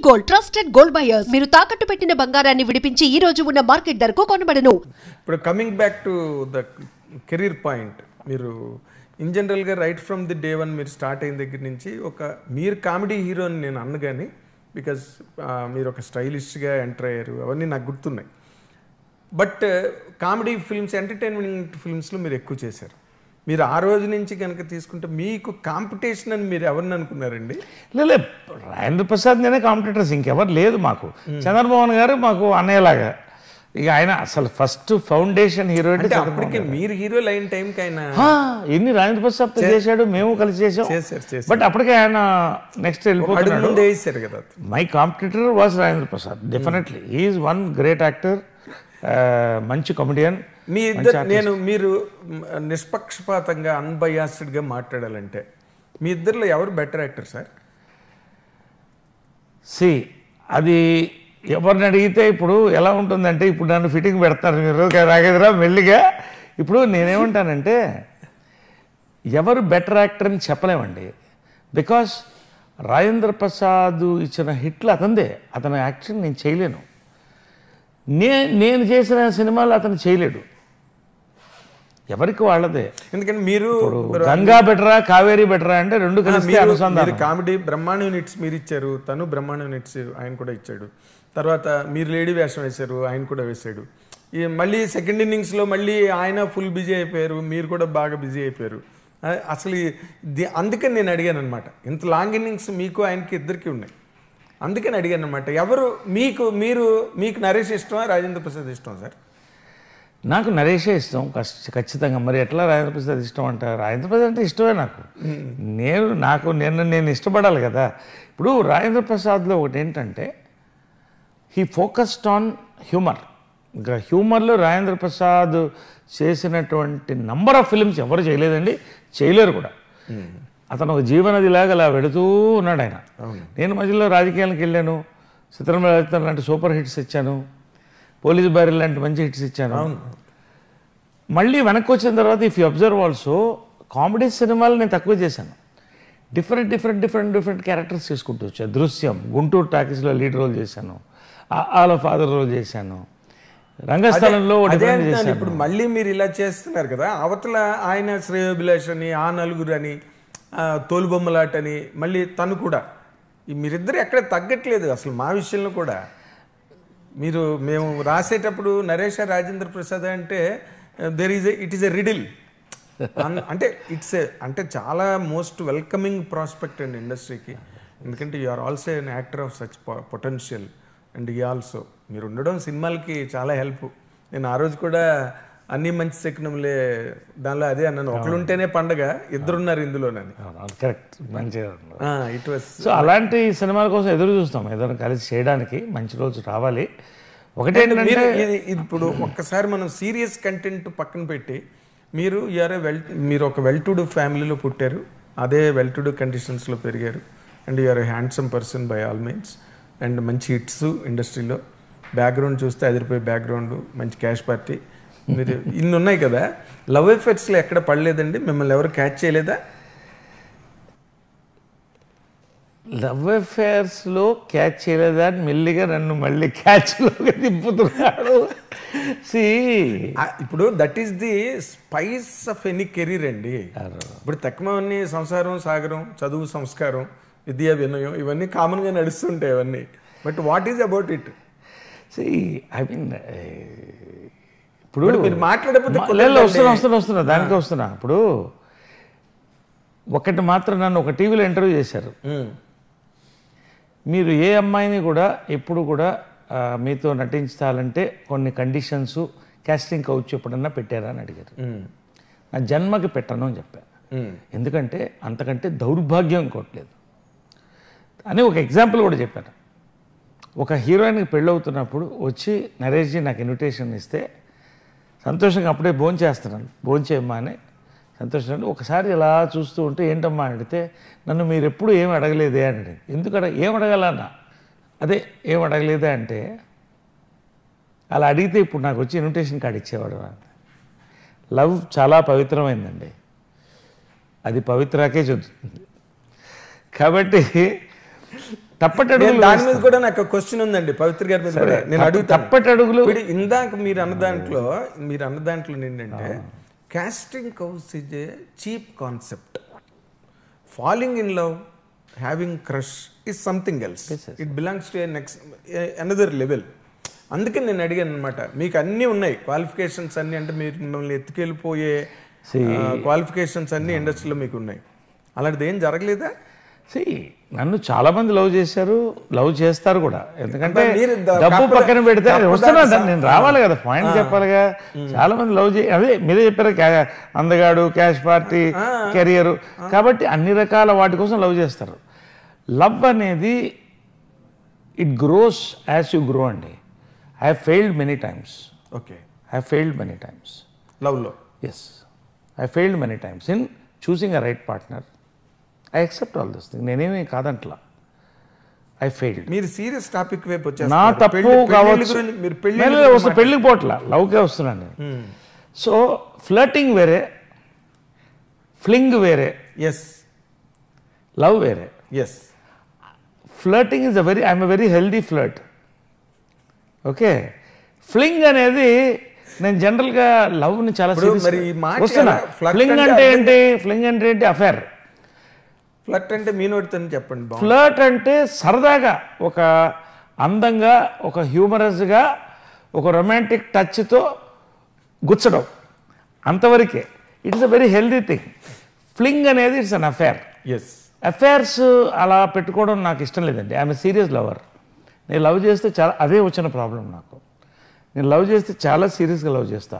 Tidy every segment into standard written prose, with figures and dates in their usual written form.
Gold trusted gold buyers. మీరు తాకట్టు పెట్టిన బంగారాన్ని విడిపించి ఈ రోజు ఉన్న మార్కెట్ ధరకు కొనబడను. ఇప్పుడు coming back to the career point, మీరు ఇన్ జనరల్గా right from the day one మీరు స్టార్ట్ అయిన దగ్గర నుంచి మీరు కామెడీ హీరో అని నేను అన్ను కానీ, బికాజ్ మీరు ఒక స్టైలిష్గా ఎంటర్ అయ్యారు, అవన్నీ నాకు గుర్తున్నాయి. బట్ కామెడీ ఫిల్మ్స్, ఎంటర్టైన్మెంట్ ఫిల్మ్స్లో మీరు ఎక్కువ చేశారు. మీరు ఆ రోజు నుంచి కనుక తీసుకుంటే మీకు కాంపిటీషన్ అని మీరు ఎవరిని అనుకున్నారండి? లేదు, రాజేంద్ర ప్రసాద్ నేనే కాంపిటీటర్స్, ఇంకెవరు లేదు మాకు. చంద్రమోహన్ గారు మాకు అన్నయ్యలాగా, ఇక ఆయన అసలు ఫస్ట్ ఫౌండేషన్ హీరో. అంటే అప్పటికే మీరు హీరో లైన్ టైంకి ఆయన ఎన్ని రాజేంద్ర ప్రసాద్ చేశాడు, మేము కలిసి చేసాం. బట్ అప్పటికే ఆయన నెక్స్ట్ వెళ్ళిపోతున్నాడు కదా. My competitor was Rajendra Prasad. Definitely he's one great actor, మంచి కామెడియన్. మీ మీరు నిష్పక్షపాతంగా అన్బయాస్డ్గా మాట్లాడాలంటే మీ ఇద్దరిలో ఎవరు బెటర్ యాక్టర్ సార్? అది ఎవరిని అడిగితే ఇప్పుడు ఎలా ఉంటుందంటే, ఇప్పుడు నన్ను ఫిట్టింగ్ పెడతారు మీరు రాగేదరా మెల్లిగా. ఇప్పుడు నేనేమంటానంటే ఎవరు బెటర్ యాక్టర్ అని చెప్పలేమండి. బికాస్ రాజేంద్ర ప్రసాద్ ఇచ్చిన హిట్లు అతనిదే, అతని యాక్షన్ నేను చేయలేను. నేను చేసిన సినిమాలు అతను చేయలేడు, ఎవరికి వాళ్ళదే. ఎందుకంటే మీరు గంగా బెటరా కావేరీ బెటరా అంటే రెండు కలిసి అనుసంధానం. కామెడీ బ్రహ్మాండ యూనిట్స్ మీరు ఇచ్చారు, తను బ్రహ్మాండ యూనిట్స్ ఆయన కూడా ఇచ్చాడు. తర్వాత మీరు లేడీ వేషం వేశారు, ఆయన కూడా వేశాడు. మళ్ళీ సెకండ్ ఇన్నింగ్స్లో మళ్ళీ ఆయన ఫుల్ బిజీ అయిపోయారు, మీరు కూడా బాగా బిజీ అయిపోయారు. అసలు అందుకని నేను అడిగాను అనమాట, ఇంత లాంగ్ ఇన్నింగ్స్ మీకు ఆయనకి ఇద్దరికి ఉన్నాయి, అందుకని అడిగాను అనమాట. ఎవరు మీకు నరేష్ ఇష్టమా రాజేంద్ర ప్రసాద్ ఇష్టమా సార్? నాకు నరేషే ఇష్టం ఖచ్చితంగా. మరి ఎట్లా రాజేంద్ర ప్రసాద్ ఇష్టం అంటారు? రాజేంద్ర ప్రసాద్ అంటే ఇష్టమే నాకు. నేను ఇష్టపడాలి కదా. ఇప్పుడు రాజేంద్ర ప్రసాద్లో ఒకటి ఏంటంటే హీ ఫోకస్డ్ ఆన్ హ్యూమర్. ఇంకా హ్యూమర్లో రాజేంద్ర ప్రసాద్ చేసినటువంటి నంబర్ ఆఫ్ ఫిల్మ్స్ ఎవరు చేయలేదండి, చేయలేరు కూడా. అతను ఒక జీవనదిలాగా అలా వెళుతూ ఉన్నాడు ఆయన. నేను మధ్యలో రాజకీయాలకు వెళ్ళాను, చిత్రం లాంటి సూపర్ హిట్స్ ఇచ్చాను, పోలీస్ బ్యారెల్ లాంటి మంచి హిట్స్ ఇచ్చాను. మళ్ళీ వెనక్కి వచ్చిన తర్వాత if you observe also comedy సినిమాలు నేను తక్కువ చేశాను. డిఫరెంట్ క్యారెక్టర్స్ చేసుకుంటూ వచ్చాను. దృశ్యం, గుంటూరు టాకీస్లో లీడ్ రోల్ చేశాను, ఆల ఫాదర్ రోల్ చేశాను, రంగస్థలంలో. ఇప్పుడు మళ్ళీ మీరు ఇలా చేస్తున్నారు కదా, అవతల ఆయన శ్రేయోభిలాష్ అని, ఆ నలుగురు అని, తోలుబొమ్మలాటని, మళ్ళీ తను కూడా, మీరిద్దరు ఎక్కడ తగ్గట్లేదు అసలు. మా విషయంలో కూడా మేము రాసేటప్పుడు నరేష్ రాజేంద్ర ప్రసాద్ అంటే ఇట్ ఈస్ ఎ రిడిల్. అంటే చాలా మోస్ట్ వెల్కమింగ్ ప్రాస్పెక్ట్ అండి ఇండస్ట్రీకి. ఎందుకంటే you are also an actor of such potential and ఈ ఆల్సో మీరు ఉండడం సినిమాలకి చాలా హెల్ప్. నేను ఆ రోజు కూడా అన్ని మంచి శకునములే దానిలో అదే అన్నాను, ఒకరుంటేనే పండగ, ఇద్దరున్నారు ఇందులోనని. కరెక్ట్, మంచిగా. ఇట్ వాస్ సో అలాంటి సినిమాల కోసం ఎదురు చూస్తాం, ఏదైనా కలిసి చేయడానికి మంచి రోజు రావాలి. ఒకటేంటంటే ఇప్పుడు ఒక్కసారి మనం సీరియస్ కంటెంట్ పక్కన పెట్టి, మీరు ఒక వెల్ టు డూ ఫ్యామిలీలో పుట్టారు, అదే వెల్ టు డూ కండిషన్స్లో పెరిగారు, and you're a handsome person by all means, and మంచి హిట్స్ ఇండస్ట్రీలో. బ్యాక్గ్రౌండ్ చూస్తే అదిరిపోయే బ్యాక్గ్రౌండ్, మంచి క్యాష్ పార్టీ, మీరు ఇన్ని ఉన్నాయి కదా. లవ్ ఎఫెక్ట్స్లో ఎక్కడ పడలేదండి? మిమ్మల్ని ఎవరు క్యాచ్ చేయలేదా? లవ్ అఫేర్స్లో క్యాచ్ చేయలేదా అని మెల్లిగా నన్ను మళ్ళీ క్యాచ్లోకి తిప్పుతున్నాడు. ఇప్పుడు that is the spice of any career అండి. ఇప్పుడు తక్కువన్నీ సంసారం, సాగరం, చదువు, సంస్కారం, విద్యా, వినయం, ఇవన్నీ కామన్గా నడుస్తుంటాయి ఇవన్నీ. But what is about it? I mean ఇప్పుడు మీరు మాట్లాడకపోతే వస్తున్నా దానికే వస్తున్నా. ఇప్పుడు ఒకటి మాత్రం నన్ను ఒక టీవీలో ఇంటర్వ్యూ చేశారు, మీరు ఏ అమ్మాయిని కూడా ఎప్పుడు కూడా మీతో నటించాలంటే కొన్ని కండిషన్స్ కాస్టింగ్ కౌచ్ ఎప్పుడన్నా పెట్టారా అని అడిగారు. నా జన్మకి పెట్టను అని చెప్పాను. ఎందుకంటే అంతకంటే దౌర్భాగ్యం ఇంకోట్లేదు అని ఒక ఎగ్జాంపుల్ కూడా చెప్పాను. ఒక హీరోయిన్కి పెళ్ళవుతున్నప్పుడు వచ్చి నరేష్జీ నాకు ఇన్విటేషన్ ఇస్తే సంతోషంగా అప్పుడే భోంచేస్తున్నాను, భోంచేయమ్మా అని సంతోషంగా ఒకసారి ఇలా చూస్తూ ఉంటే ఏంటమ్మా అని అడిగితే, నన్ను మీరు ఎప్పుడు ఏం అడగలేదే అని అడిగింది. ఎందుకు ఏం అడగాలన్నా, అదే ఏం అడగలేదే అంటే, అలా అడిగితే ఇప్పుడు నాకు వచ్చి ఇన్విటేషన్ కార్డు ఇచ్చేవాడు. లవ్ చాలా పవిత్రమైందండి, అది పవిత్రాకే చెందుతుంది. కాబట్టి తప్పటడుగులు దాని మీద కూడా నాకు క్వశ్చన్ ఉందండి, పవిత్ర గారి మీద కూడా నేను అడుగుతాను. తప్పటడుగులు ఇప్పుడు ఇందాక మీరు అన్న దాంట్లో ఏంటంటే casting couch is a cheap concept. Falling in love, having crush is something else. It belongs to another level. అందుకని నేను అడిగాను అనమాట, మీకు అన్నీ ఉన్నాయి క్వాలిఫికేషన్స్ అన్నీ, అంటే మీరు మిమ్మల్ని ఎత్తుకెళ్ళిపోయే క్వాలిఫికేషన్స్ అన్నీ ఇండస్ట్రీలో మీకు ఉన్నాయి. అలాంటిది ఏం జరగలేదా? నన్ను చాలా మంది లవ్ చేశారు, లవ్ చేస్తారు కూడా. ఎందుకంటే డబ్బు పక్కన పెడితే వస్తున్నా, నేను రావాలి కదా, పాయింట్ చెప్పాలిగా. చాలా మంది లవ్ అదే మీరే చెప్పారు, అందగాడు, క్యాష్ పార్టీ, కెరియర్, కాబట్టి అన్ని రకాల వాటి కోసం లవ్ చేస్తారు. లవ్ అనేది it grows as you grow అండి. I have failed many times. Okay, I have failed many times లవ్లో. Yes, I failed many times in choosing a right partner. I accept all this thing, నేనేమి కాదంట్లా. I failed. మీరు serious topic వైపు వచ్చారు. నా తప్పు కావచ్చు, పెళ్లికి పోట్లా, లవ్కే వస్తున్నాను నేను. సో ఫ్లర్టింగ్ వేరే, ఫ్లింగ్ వేరే, ఎస్, లవ్ వేరే. Yes, flirting is I'm a very healthy flirt. Okay, fling అనేది నేను జనరల్గా లవ్ని చాలా వస్తున్నా. ఫ్లింగ్ అంటే ఏంటి? ఫ్లింగ్ అంటే ఏంటి? అఫేర్. ఫ్లర్ట్ అంటే మీ నోటితో చెప్పండి. ఫ్లర్ట్ అంటే సరదాగా, ఒక అందంగా, ఒక హ్యూమరస్గా, ఒక రొమాంటిక్ టచ్తో గుచ్చడం, అంతవరకే. It's a very healthy thing. Fling అనేది it's an affair. Yes, affairs అలా పెట్టుకోవడం నాకు ఇష్టం లేదండి. I'm a serious lover. నేను లవ్ చేస్తే చాలా, అదే వచ్చిన ప్రాబ్లం నాకు. నేను లవ్ చేస్తే చాలా సీరియస్గా లవ్ చేస్తా.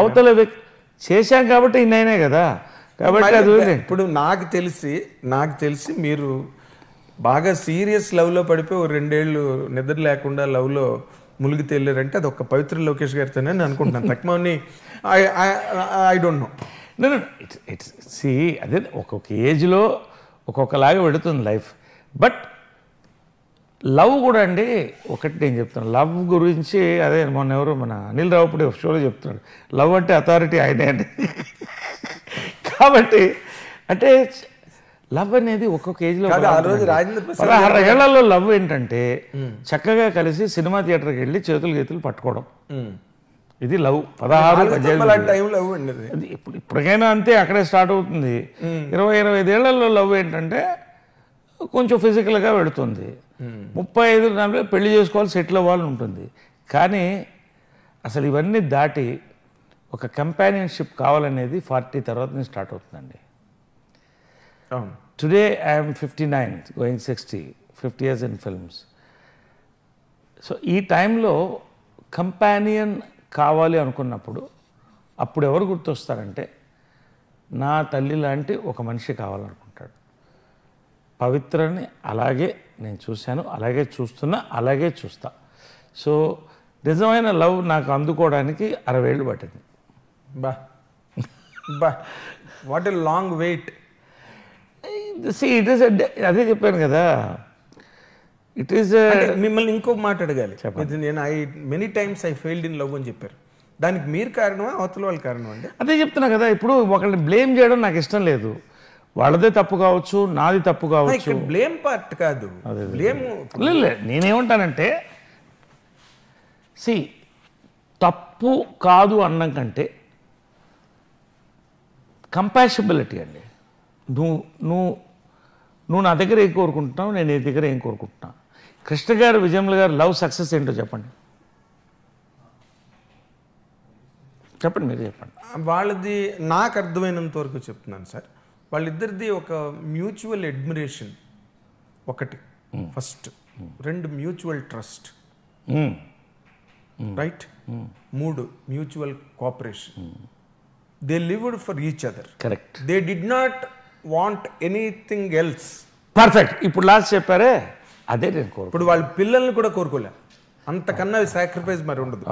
అవతల చేశాం కాబట్టి ఇన్నైనా కదా, కాబట్టి అది. ఇప్పుడు నాకు తెలిసి మీరు బాగా సీరియస్ లవ్లో పడిపోయి 2 ఏళ్ళు నిద్ర లేకుండా లవ్లో మునిగి తేలారంటే అది ఒక పవిత్ర లోకేష్ గారితోనే నేను అనుకుంటున్నాను. తక్కువని ఐ డోంట్ నో. ఇట్స్ అదే ఒక్కొక్క ఏజ్లో ఒక్కొక్కలాగా పెడుతుంది లైఫ్. బట్ లవ్ కూడా అండి, ఒకటి నేను చెప్తాను లవ్ గురించి. అదే మొన్న ఎవరు మన అనిల్ రావుపూడి షోలో చెప్తున్నాడు, లవ్ అంటే అథారిటీ ఆయనే అండి. కాబట్టి అంటే లవ్ అనేది ఒక్కొక్క ఏజ్లో 16 ఏళ్లలో లవ్ ఏంటంటే చక్కగా కలిసి సినిమా థియేటర్కి వెళ్ళి చేతులు గీతులు పట్టుకోవడం, ఇది లవ్. 16 ఇప్పటికైనా అంతే, అక్కడే స్టార్ట్ అవుతుంది. 20-25 ఏళ్లలో లవ్ ఏంటంటే కొంచెం ఫిజికల్గా పెడుతుంది. 35-40 పెళ్లి చేసుకోవాలి, సెటిల్ అవ్వాలని ఉంటుంది. కానీ అసలు ఇవన్నీ దాటి ఒక కంపానియన్షిప్ కావాలనేది 40 తర్వాత నుంచి స్టార్ట్ అవుతుందండి. Today I'm 59 going 60, 50 years in films. So ఈ టైంలో కంపానియన్ కావాలి అనుకున్నప్పుడు అప్పుడు ఎవరు గుర్తొస్తారంటే, నా తల్లి లాంటి ఒక మనిషి కావాలనుకుంటాడు. పవిత్రని అలాగే నేను చూశాను, అలాగే చూస్తున్నా, అలాగే చూస్తా. సో నిజమైన లవ్ నాకు అందుకోవడానికి 60 ఏళ్ళు పట్టింది. బా what a long wait. It is అదే చెప్పాను కదా, ఇట్ ఈస్. మిమ్మల్ని ఇంకో మాట అడగాలి. నేను many times I failed in love అని చెప్పారు. దానికి మీరు కారణమా, అవతల వాళ్ళ కారణం అండి? అదే చెప్తున్నా కదా. ఇప్పుడు ఒకరిని బ్లేమ్ చేయడం నాకు ఇష్టం లేదు. వాళ్ళదే తప్పు కావచ్చు, నాది తప్పు కావచ్చు. బ్లేమ్ పార్ట్ కాదు, బ్లేమ్. నేనేమంటానంటే తప్పు కాదు అన్నం కంటే కంపాషబిలిటీ అండి. నువ్వు నా దగ్గర ఏం కోరుకుంటున్నావు, నేను నీ దగ్గర ఏం కోరుకుంటున్నా. కృష్ణ గారు, విజయమ్మ గారు లవ్ సక్సెస్ ఏంటో చెప్పండి, మీరు చెప్పండి. వాళ్ళది నాకు అర్థమైనంత వరకు చెప్తున్నాను సార్. వాళ్ళిద్దరిది ఒక మ్యూచువల్ అడ్మిరేషన్ ఒకటి, first. 2 mutual trust, right. 3 mutual cooperation. They lived for each other. Correct. They did not want anything else. Perfect. ఇప్పుడు లాస్ట్ చెప్పారే అదే నేను కోరుకు. ఇప్పుడు వాళ్ళ పిల్లల్ని కూడా కోరుకోలే, అంతకన్నా సాక్రిఫైస్ మరి ఉండదు.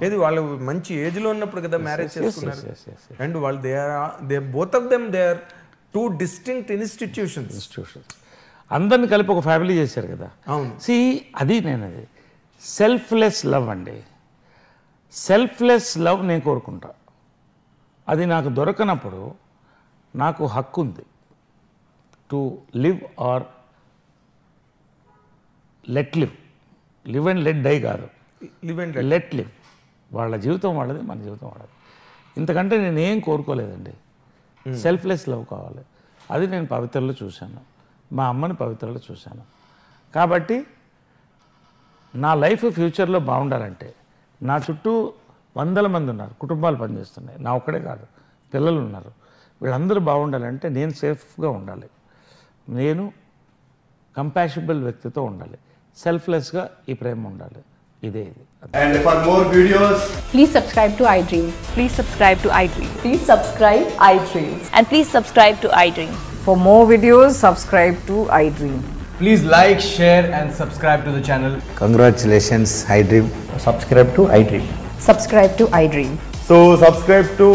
ఏది వాళ్ళు మంచి ఏజ్ లో ఉన్నప్పుడు కదా మ్యారేజ్ చేసుకున్నారు. అండ్ వాళ్ళు they both of them they are 2 distinct institutions. అందరిని కలిపి ఒక ఫ్యామిలీ చేశారు కదా. అవును. అది సెల్ఫ్లెస్ లవ్ అండి. సెల్ఫ్లెస్ లవ్ నేను కోరుకుంటా. అది నాకు దొరకనప్పుడు నాకు హక్కు ఉంది to live or let live, live and let die కాదు, లివ్ అండ్ లెట్ లివ్. వాళ్ళ జీవితం వాళ్ళది, మన జీవితం వాళ్ళది. ఇంతకంటే నేనేం కోరుకోలేదండి. సెల్ఫ్లెస్ లవ్ కావాలి. అది నేను పవిత్రలో చూశాను, మా అమ్మని పవిత్రలో చూశాను. కాబట్టి నా లైఫ్ ఫ్యూచర్లో బాగుండాలంటే నా చుట్టూ వందల మంది ఉన్నారు, కుటుంబాలు పనిచేస్తున్నాయి, నా ఒక్కడే కాదు, పిల్లలు ఉన్నారు. వీళ్ళందరూ బాగుండాలంటే నేను సేఫ్గా ఉండాలి, నేను కంపాషబుల్ వ్యక్తితో ఉండాలి, సెల్ఫ్లెస్గా ఈ ప్రేమ ఉండాలి. ఇదే ఇది. And for more videos, Please subscribe to iDream. Please subscribe to iDream. Please subscribe iDream. And please subscribe to iDream. For more videos, subscribe to iDream. please like, share and subscribe to the channel. Congratulations, iDream. Subscribe to iDream. Subscribe to iDream. So subscribe to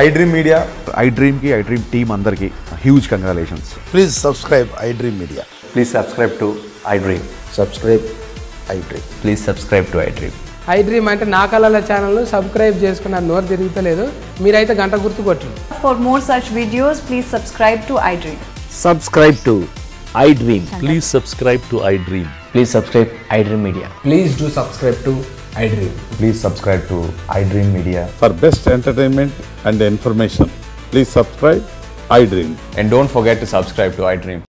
iDream Media. iDream ki iDream team andarki huge congratulations. Please subscribe iDream Media. Please subscribe to iDream. Subscribe iDream. Please subscribe to iDream. iDream అంటే నా కళల channel subscribe చేసుకున్నారు, నోరు తిరుగుతలేదు, మీరైతే గంట గుర్తు కొట్టండి. For more such videos, please subscribe to iDream. Subscribe to iDream. Please subscribe to iDream. Please subscribe iDream Media. Please do subscribe to iDream. Please subscribe to iDream Media. For best entertainment and information, please subscribe iDream. And don't forget to subscribe to iDream.